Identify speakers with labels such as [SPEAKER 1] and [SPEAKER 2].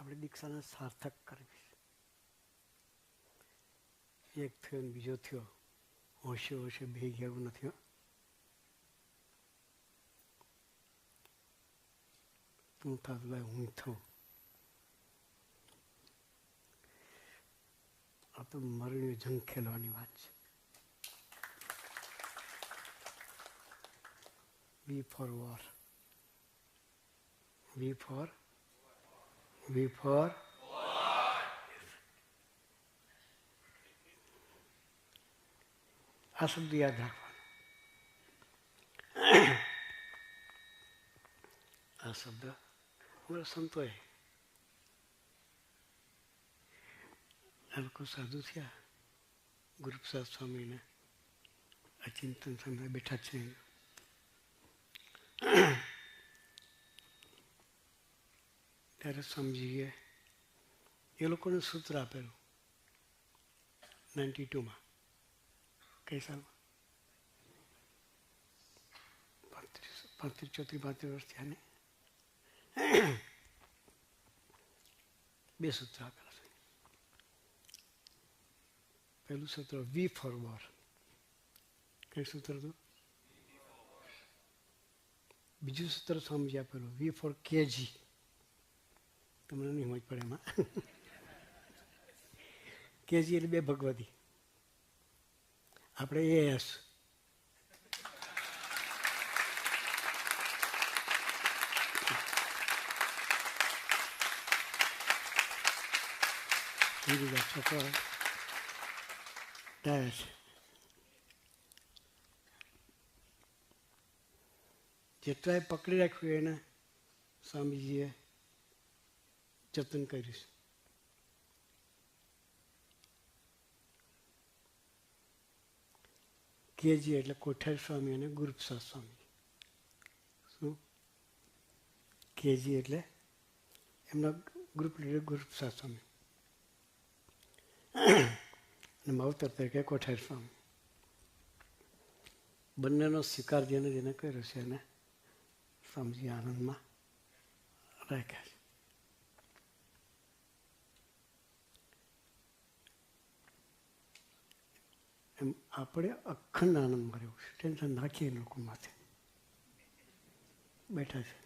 [SPEAKER 1] આપણે દીક્ષાને સાર્થક કરવી. એક થયો ને બીજો થયો, હોશે હોશે બે ગયા એવું નથી. તું થાત ભાઈ હું થઉં. આ તો મરણી જંગ ખેલવાની વાત છે. V for war. V for war. આ શબ્દ યાદ રાખવાનો. આ શબ્દ અમારા સંતોએ આ લોકો સાધુ થયા. ગુરુપ્રસાદ સ્વામીને અચિંતન સમય બેઠા છે. ત્યારે સમજીએ એ લોકોને સૂત્ર આપેલું 92માં. કઈ સાલમાં? 34 વર્ષ થયા ને. બે સૂત્ર આપેલા છે. પહેલું સૂત્ર વી ફોર વોર. કઈ સૂત્ર હતું? બીજું સૂત્ર સમજી આપેલું વી ફોર કેજી. તમને નહીં સમજ પડે એમાં. કેજી એટલે બે ભગવતી. આપણે એસ. જેટલાએ પકડી રાખ્યું એને સ્વામીજીએ જતન કર્યું છે. કેજી એટલે કોઠારી સ્વામી અને ગુરુપ્રસાદ સ્વામી. શું? કેજી એટલે એમના ગ્રુપ લીડર ગુરુપ્રસાદ સ્વામી અને માવતર તરીકે કોઠારી સ્વામી. બંનેનો સ્વીકાર જેને જેને કર્યો છે એને સ્વામીજી આનંદમાં રાખ્યા છે. એમ આપણે અખંડ આનંદમાં રહેવું છે. ટેન્શન નાખીએ લોકો માથે બેઠા છે.